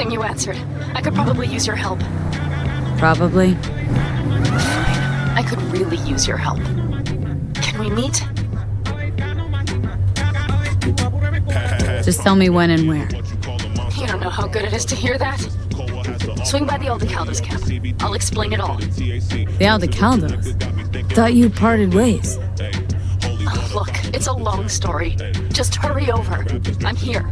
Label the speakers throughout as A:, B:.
A: thing you answered. I could probably use your help.
B: Probably.
A: Fine. I could really use your help. Can we meet?
B: Just tell me when and where.
A: You don't know how good it is to hear that. Swing by the Aldecaldos camp. I'll explain it all.
B: The Aldecaldos? Thought you parted ways.
A: Look, it's a long story. Just hurry over. I'm here.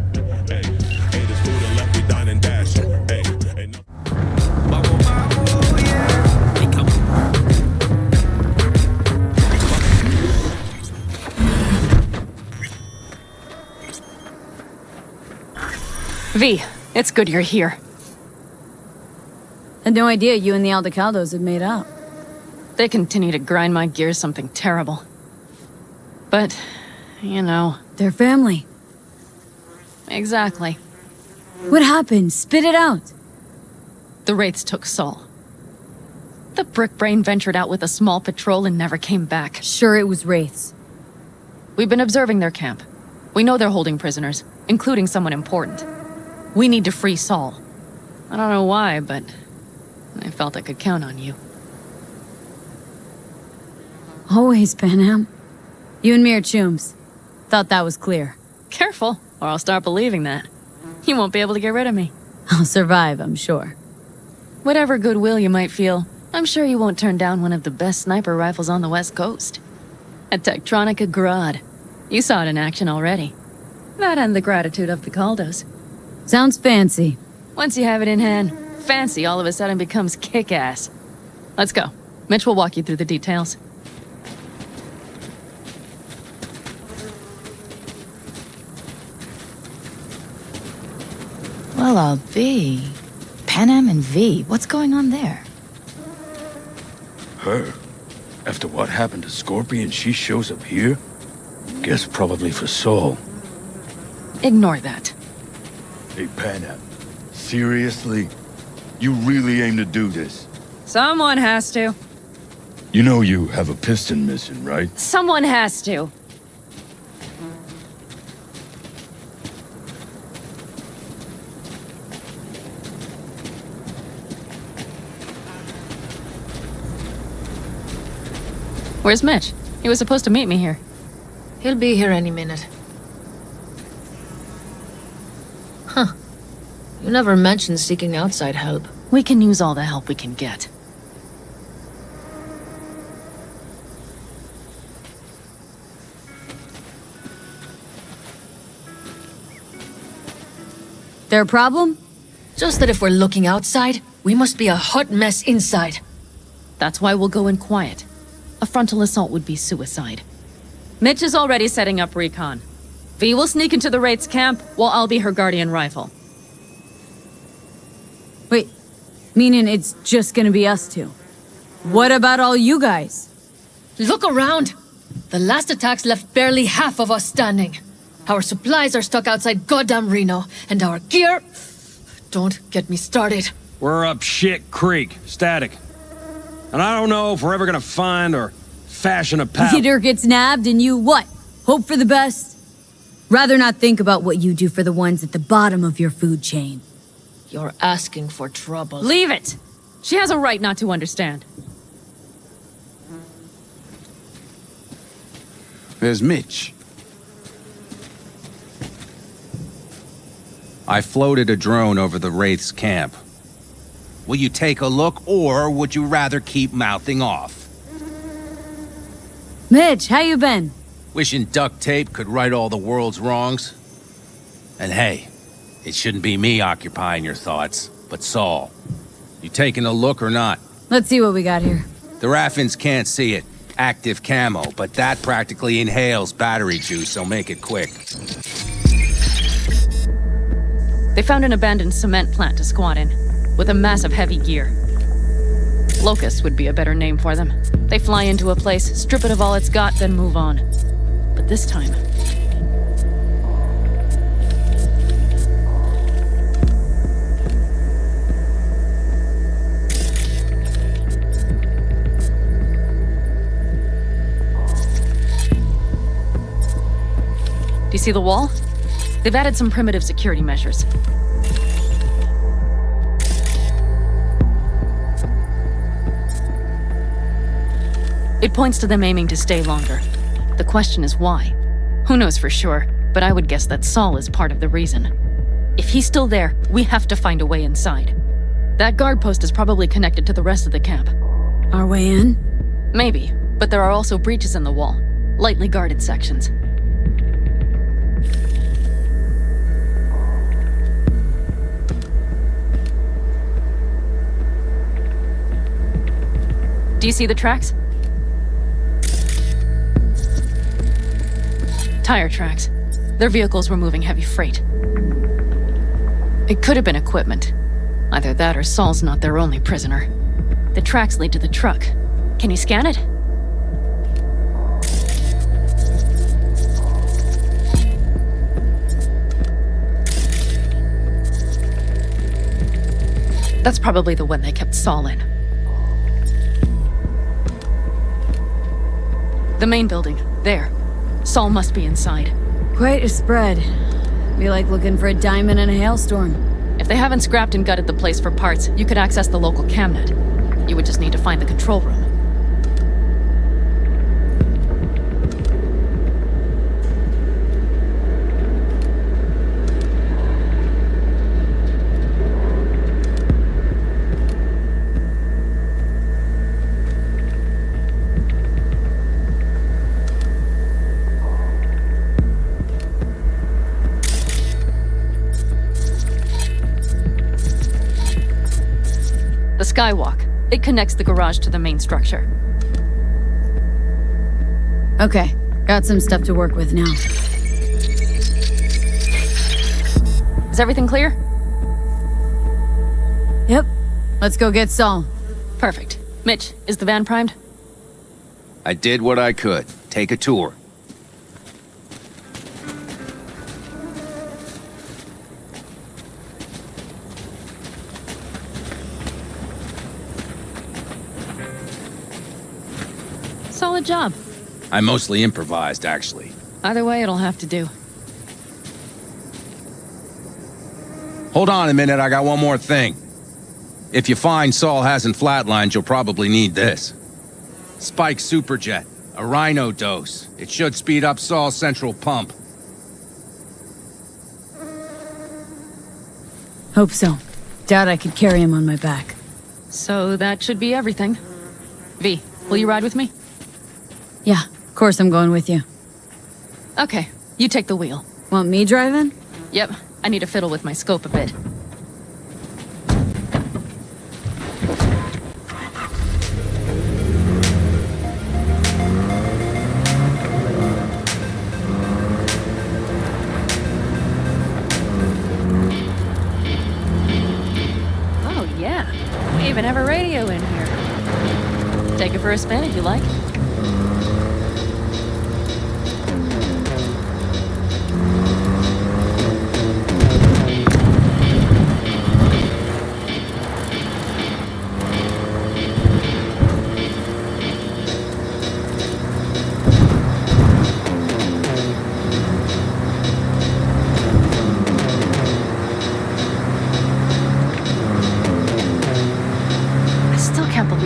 A: V, it's good you're here.
B: Had no idea you and the Aldecaldos had made up.
A: They continue to grind my gears something terrible. But, you know...
B: They're family.
A: Exactly.
B: What happened? Spit it out.
A: The Wraiths took Saul. The Brickbrain ventured out with a small patrol and never came back.
B: Sure, it was Wraiths.
A: We've been observing their camp. We know they're holding prisoners, including someone important. We need to free Saul. I don't know why, but I felt I could count on you.
B: Always, Panam. You and me are chums. Thought that was clear.
A: Careful, or I'll start believing that. You won't be able to get rid of me.
B: I'll survive, I'm sure.
A: Whatever goodwill you might feel, I'm sure you won't turn down one of the best sniper rifles on the West Coast. A Tektronica Grad. You saw it in action already. That and the gratitude of the Caldos.
B: Sounds fancy.
A: Once you have it in hand, fancy all of a sudden becomes kick-ass. Let's go. Mitch will walk you through the details.
C: Well, I'll be. Panam and V, what's going on there?
D: Her? After what happened to Scorpion, she shows up here? Guess probably for Saul.
A: Ignore that.
D: Hey, Panam. Seriously? You really aim to do this?
A: Someone has to.
D: You know you have a piston missing, right?
A: Someone has to. Where's Mitch? He was supposed to meet me here.
E: He'll be here any minute. Huh. You never mentioned seeking outside help.
A: We can use all the help we can get.
B: Their problem?
E: Just that if we're looking outside, we must be a hot mess inside.
A: That's why we'll go in quiet. A frontal assault would be suicide. Mitch is already setting up recon. V will sneak into the Wraith's camp, while I'll be her guardian rifle.
B: Wait, meaning it's just gonna be us two? What about all you guys?
E: Look around! The last attacks left barely half of us standing. Our supplies are stuck outside goddamn Reno, and our gear... Don't get me started.
F: We're up shit creek, static. And I don't know if we're ever gonna find or fashion a path.
B: Leader gets nabbed and you what? Hope for the best? Rather not think about what you do for the ones at the bottom of your food chain.
E: You're asking for trouble.
A: Leave it! She has a right not to understand.
G: There's Mitch. I floated a drone over the Wraith's camp. Will you take a look, or would you rather keep mouthing off?
B: Mitch, how you been?
G: Wishing duct tape could right all the world's wrongs? And hey, it shouldn't be me occupying your thoughts, but Saul. You taking a look or not?
B: Let's see what we got here.
G: The Raffins can't see it. Active camo, but that practically inhales battery juice, so make it quick.
A: They found an abandoned cement plant to squat in, with a massive heavy gear. Locust would be a better name for them. They fly into a place, strip it of all it's got, then move on. But this time... Do you see the wall? They've added some primitive security measures. It points to them aiming to stay longer. The question is why. Who knows for sure, but I would guess that Saul is part of the reason. If he's still there, we have to find a way inside. That guard post is probably connected to the rest of the camp.
B: Our way in?
A: Maybe, but there are also breaches in the wall. Lightly guarded sections. Do you see the tracks? Tire tracks. Their vehicles were moving heavy freight. It could have been equipment. Either that or Saul's not their only prisoner. The tracks lead to the truck. Can you scan it? That's probably the one they kept Saul in. The main building, there. Saul must be inside.
B: Quite a spread. Be like looking for a diamond in a hailstorm.
A: If they haven't scrapped and gutted the place for parts, you could access the local camnet. You would just need to find the control room. The skywalk. It connects the garage to the main structure.
B: Okay, got some stuff to work with now.
A: Is everything clear?
B: Yep, let's go get Saul.
A: Perfect. Mitch, is the van primed?
G: I did what I could. Take a tour.
A: Solid job.
G: I mostly improvised, actually.
A: Either way, it'll have to do.
G: Hold on a minute, I got one more thing. If you find Saul hasn't flatlined, you'll probably need this. Spike Superjet, a Rhino dose. It should speed up Saul's central pump.
B: Hope so. Doubt I could carry him on my back.
A: So that should be everything. V, will you ride with me?
B: Yeah, of course I'm going with you.
A: Okay, you take the wheel.
B: Want me driving?
A: Yep, I need to fiddle with my scope a bit. Oh yeah, we even have a radio in here. Take it for a spin if you like.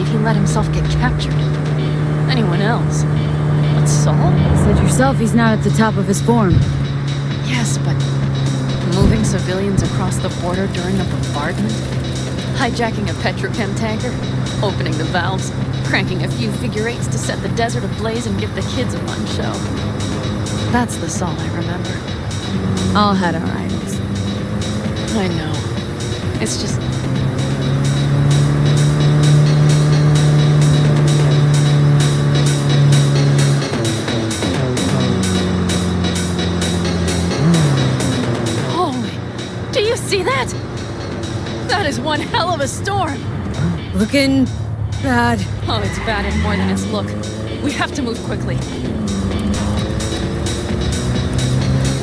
A: He let himself get captured. Anyone else? But Saul?
B: Said yourself he's not at the top of his form.
A: Yes, but moving civilians across the border during a bombardment? Hijacking a petrochem tanker? Opening the valves? Cranking a few figure eights to set the desert ablaze and give the kids a fun show? That's the Saul I remember.
B: All had our idols.
A: I know. It's just... See that? That is one hell of a storm.
B: Looking bad.
A: Oh, it's bad and more than its look. We have to move quickly.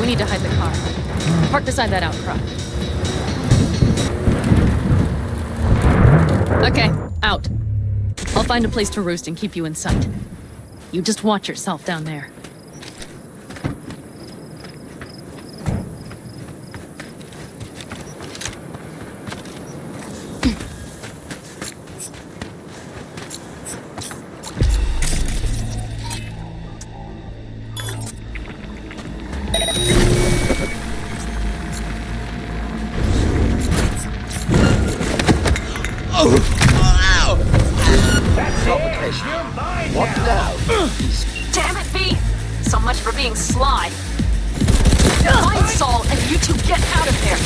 A: We need to hide the car. Park beside that outcrop. Okay, out. I'll find a place to roost and keep you in sight. You just watch yourself down there. for being sly. Find Saul and you two get out of there.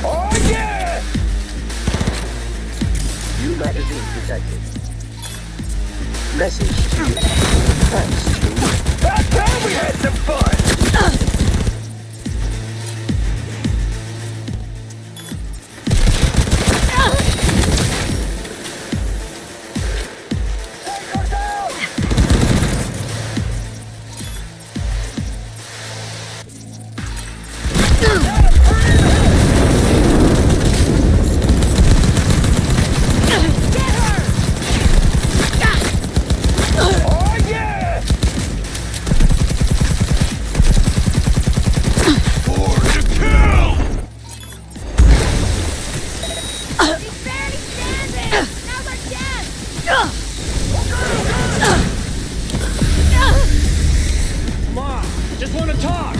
D: Oh, yeah!
H: New magazine detected. Message to you. Thanks, True.
D: That time we had some fun!
F: Just want to talk.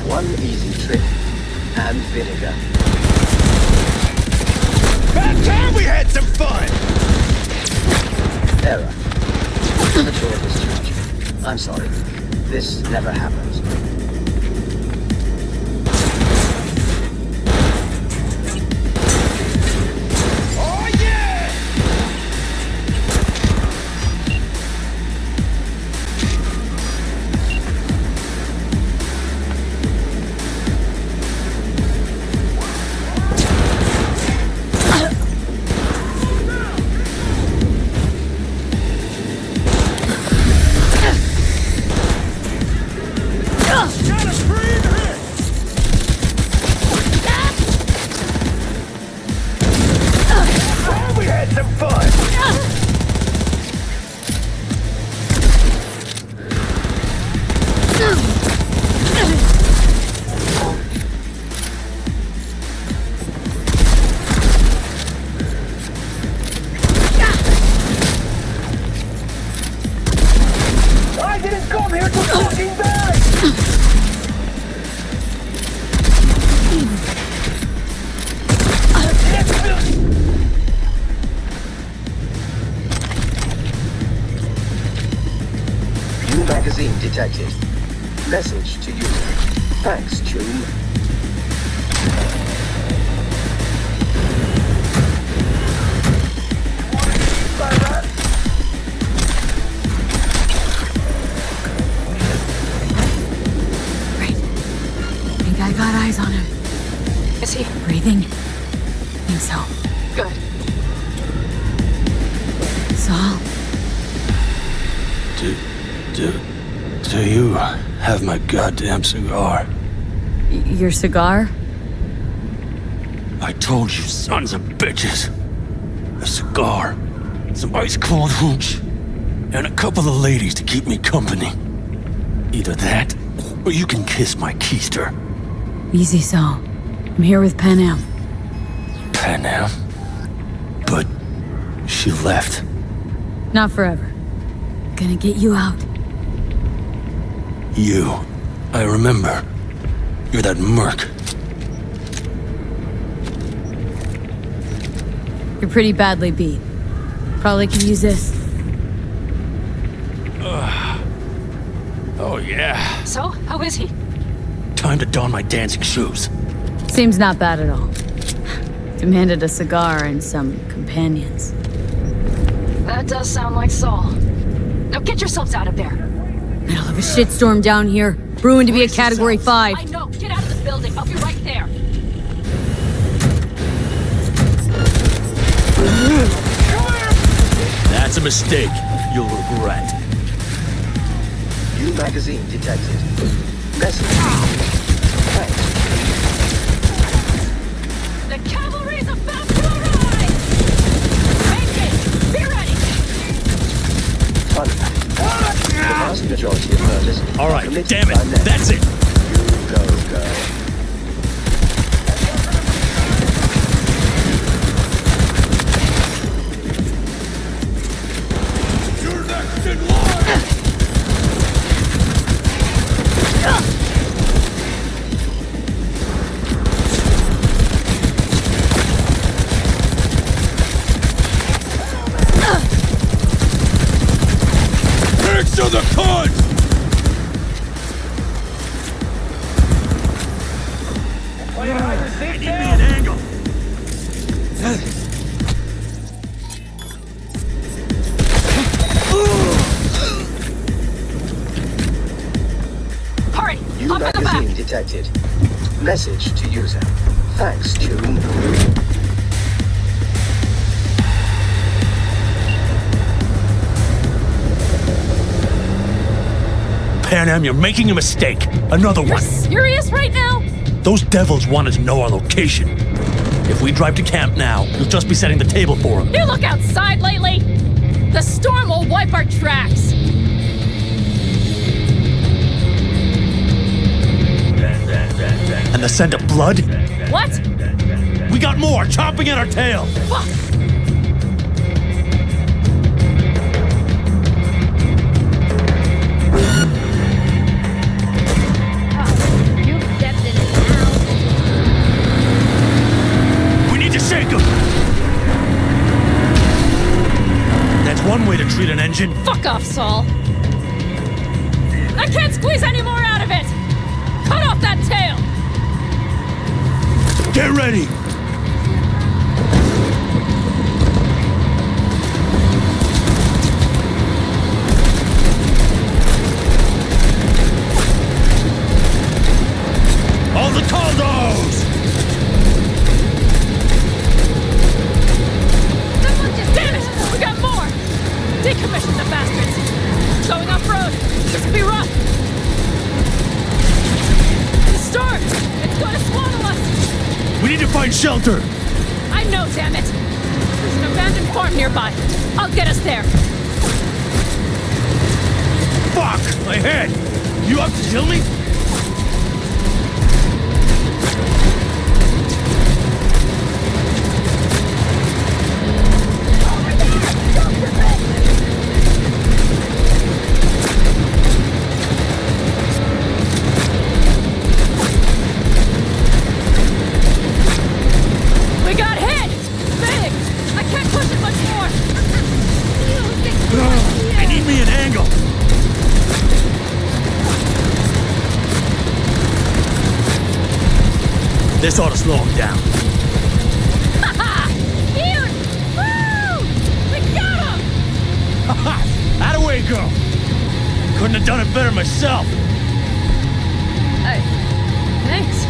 H: One easy trick. And vinegar.
D: That time we had some fun!
H: Error. Premature discharge. I'm sorry. This never happens.
D: Oh, yeah! Some fun! I didn't come here to fucking die!
H: Magazine detected. Message to user. Thanks, Tune.
B: Great. Think I got eyes on him.
A: Is he?
B: Breathing? Think so.
A: Good.
B: Saul?
D: Do you have my goddamn cigar?
B: Your cigar?
D: I told you, sons of bitches. A cigar, some ice cold hooch, and a couple of ladies to keep me company. Either that, or you can kiss my keister.
B: Easy, Saul. I'm here with Panam.
D: Panam? But she left.
B: Not forever. Gonna get you out.
D: You. I remember. You're that merc.
B: You're pretty badly beat. Probably could use this.
D: Oh, yeah.
A: So, how is he?
D: Time to don my dancing shoes.
B: Seems not bad at all. Demanded a cigar and some companions.
A: That does sound like Saul. Now get yourselves out of there.
B: Middle of a shitstorm down here. Brewing to be a Category 5.
A: I know. Get out of the building. I'll be right there.
D: That's a mistake. You'll regret.
H: New magazine detected. Message.
A: Hurry!
H: New
A: Up in the back!
H: magazine detected. Message to user. Thanks, Tune.
D: Pan you're making a mistake. Another
A: You're
D: one.
A: serious right now?
D: Those devils wanted to know our location. If we drive to camp now, you'll just be setting the table for them.
A: You look outside lately? The storm will wipe our tracks.
D: And the scent of blood?
A: What?
D: We got more chomping at our tail.
A: Fuck!
D: We need to shake them. That's one way to treat an engine.
A: Fuck off, Saul. I can't squeeze any more out of it. Cut off that tail.
D: Get ready. All the Caldos!
A: Damn it! We got more! Decommission the bastards! Going off-road! This will be rough! The storm! It's going to swallow us!
D: We need to find shelter!
A: I know, damn it! There's an abandoned farm nearby. I'll get us there.
D: Fuck! My head! You up to kill me?
A: We got hit! Big! I can't push it much more!
D: I need me an angle! This ought to slow him down.
A: Ha-ha! Huge! Woo! We got him!
D: Ha! How'd away go? Couldn't have done it better myself.
A: Thanks.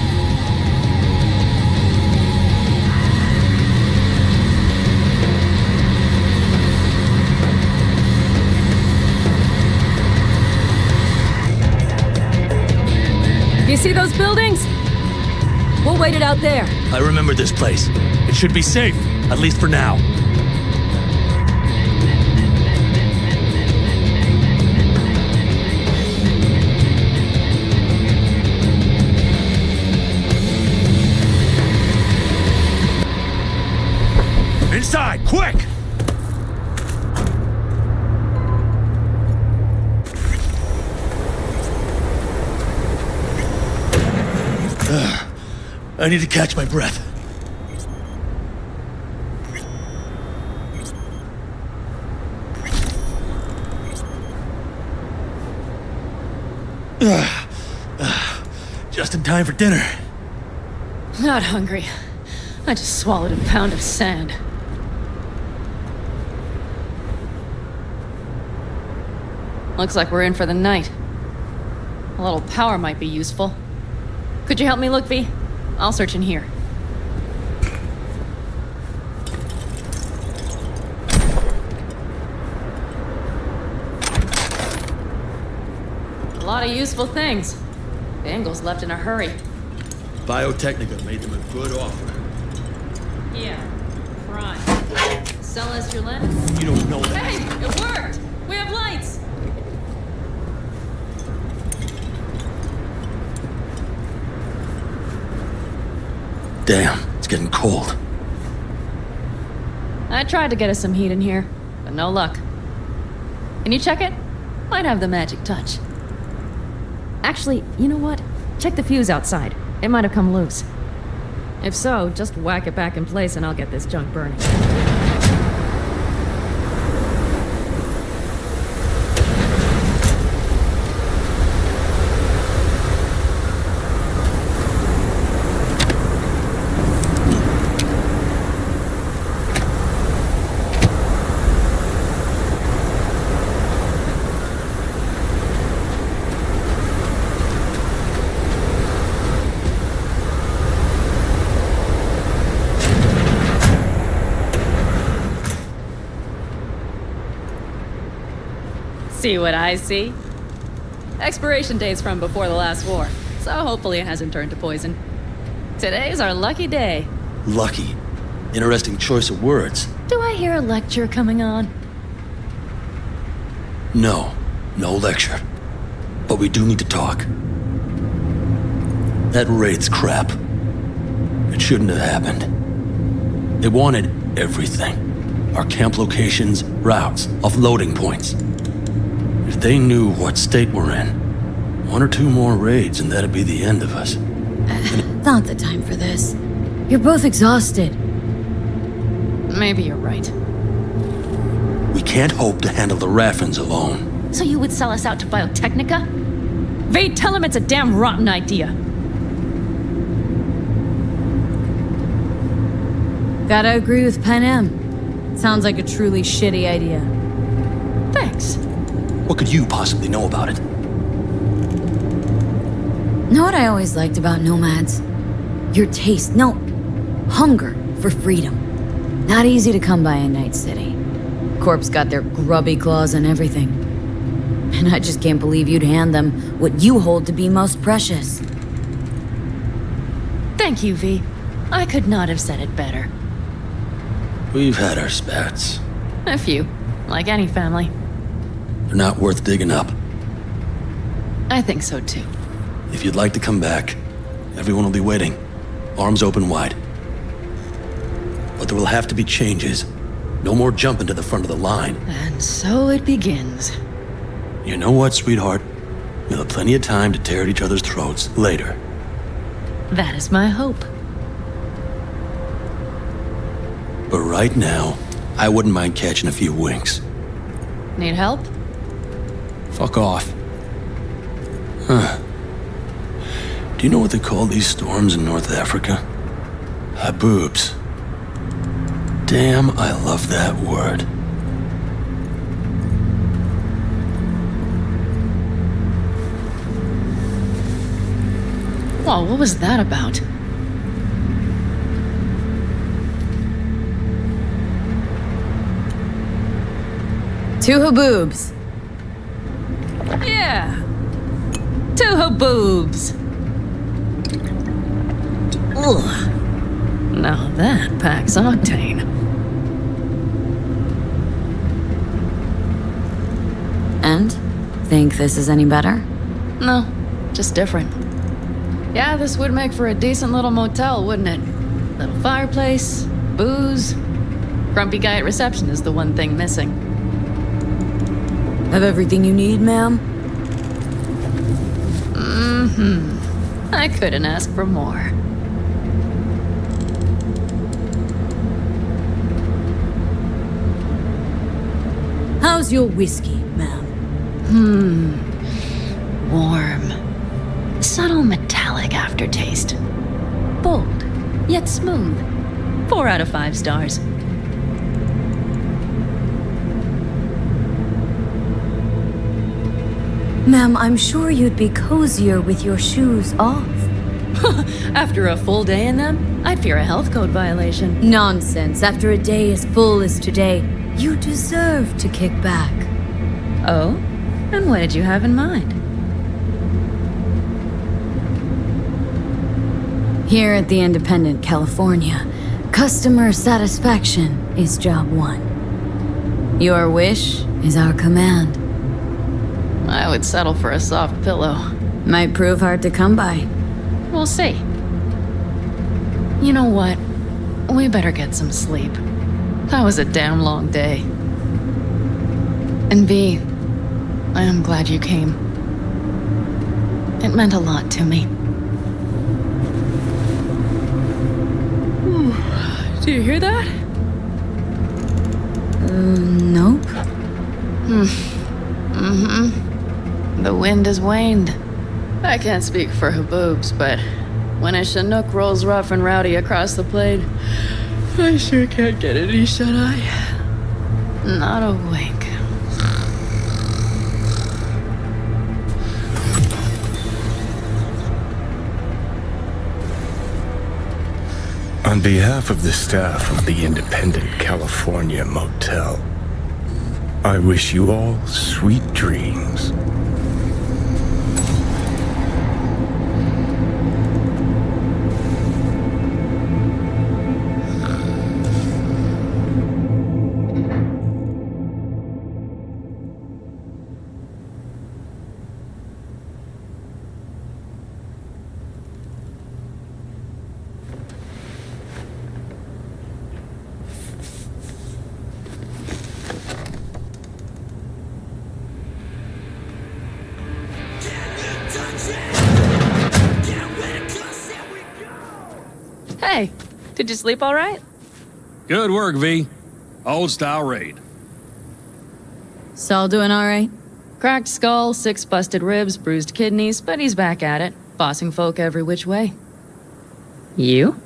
A: You see those buildings? We'll wait it out there.
D: I remember this place. It should be safe, at least for now. Inside, quick! I need to catch my breath. Just in time for dinner.
A: Not hungry. I just swallowed a pound of sand. Looks like we're in for the night. A little power might be useful. Could you help me look, V? I'll search in here. A lot of useful things. Bangles left in a hurry.
D: Biotechnica made them a good offer.
A: Yeah, prime. Sell us your lens?
D: You don't know that.
A: Hey, it worked! We have lights!
D: Damn, it's getting cold.
A: I tried to get us some heat in here, but no luck. Can you check it? Might have the magic touch. Actually, you know what? Check the fuse outside. It might have come loose. If so, just whack it back in place and I'll get this junk burning. See what I see? Expiration date's from before the last war, so hopefully it hasn't turned to poison. Today's our lucky day.
D: Lucky. Interesting choice of words.
A: Do I hear a lecture coming on?
D: No. No lecture. But we do need to talk. That raid's crap. It shouldn't have happened. They wanted everything. Our camp locations, routes, offloading points. If they knew what state we're in, one or two more raids and that'd be the end of us.
B: Not the time for this. You're both exhausted.
A: Maybe you're right.
D: We can't hope to handle the Raffins alone.
A: So you would sell us out to Biotechnica? Vade, tell him it's a damn rotten idea.
B: Gotta agree with Pen M. Sounds like a truly shitty idea.
A: Thanks.
D: What could you possibly know about it?
B: Know what I always liked about nomads? Your taste, no, hunger for freedom. Not easy to come by in Night City. Corp's got their grubby claws and everything. And I just can't believe you'd hand them what you hold to be most precious.
A: Thank you, V. I could not have said it better.
D: We've had our spats.
A: A few, like any family.
D: They're not worth digging up.
A: I think so too.
D: If you'd like to come back, everyone will be waiting, arms open wide. But there will have to be changes. No more jumping to the front of the line.
A: And so it begins.
D: You know what, sweetheart? We'll have plenty of time to tear at each other's throats later.
A: That is my hope.
D: But right now, I wouldn't mind catching a few winks.
A: Need help?
D: Fuck off. Huh. Do you know what they call these storms in North Africa? Haboobs. Damn, I love that word.
A: Whoa, what was that about?
B: Two haboobs.
A: Yeah. Two haboobs. Ugh. Now that packs octane.
B: And? Think this is any better?
A: No, just different. Yeah, this would make for a decent little motel, wouldn't it? Little fireplace, booze. Grumpy guy at reception is the one thing missing.
B: Have everything you need, ma'am?
A: Mm-hmm. I couldn't ask for more.
B: How's your whiskey, ma'am?
A: Warm. Subtle metallic aftertaste. Bold, yet smooth. 4 out of 5 stars.
B: Ma'am, I'm sure you'd be cozier with your shoes off.
A: After a full day in them, I'd fear a health code violation.
B: Nonsense. After a day as full as today, you deserve to kick back.
A: Oh? And what did you have in mind?
B: Here at the Independent, California, customer satisfaction is job 1. Your wish is our command.
A: I would settle for a soft pillow.
B: Might prove hard to come by.
A: We'll see. You know what? We better get some sleep. That was a damn long day. And V, I am glad you came. It meant a lot to me. Do you hear that?
B: Nope.
A: The wind has waned. I can't speak for Haboobs, but when a Chinook rolls rough and rowdy across the plain, I sure can't get any shut-eye. Not a wink.
I: On behalf of the staff of the Independent California Motel, I wish you all sweet dreams.
A: Hey, did you sleep all right?
F: Good work, V. Old style raid.
B: Saul doing all right?
A: Cracked skull, 6 busted ribs, bruised kidneys, but he's back at it, bossing folk every which way. You?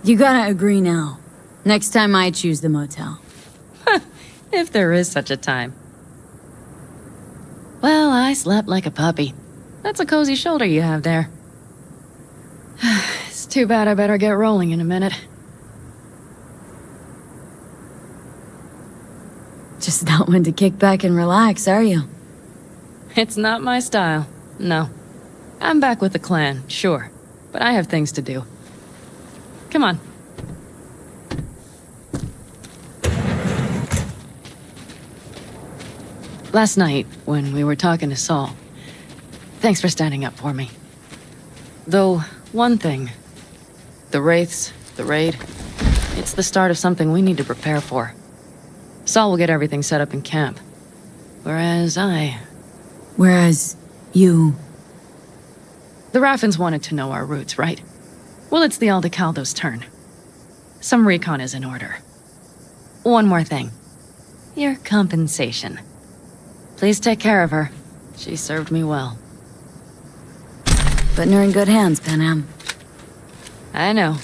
B: You gotta agree now. Next time I choose the motel.
A: If there is such a time. Well, I slept like a puppy. That's a cozy shoulder you have there. It's too bad I better get rolling in a minute.
B: Just not one to kick back and relax, are you?
A: It's not my style, no. I'm back with the clan, sure, but I have things to do. Come on. Last night, when we were talking to Saul, thanks for standing up for me. Though, one thing. The Wraiths, the raid, it's the start of something we need to prepare for. Saul will get everything set up in camp. Whereas
B: you...
A: The Raffins wanted to know our routes, right? Well, it's the Aldecaldo's turn. Some recon is in order. One more thing. Your compensation. Please take care of her. She served me well.
B: Putting her in good hands, Panam.
A: I know.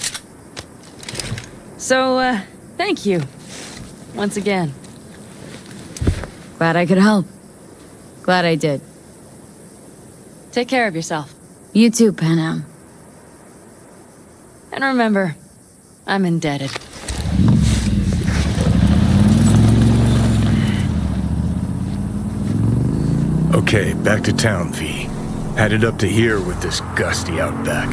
A: So, thank you. Once again.
B: Glad I could help. Glad I did.
A: Take care of yourself.
B: You too, Panam.
A: And remember, I'm indebted.
I: Okay, back to town, V. Headed up to here with this gusty outback.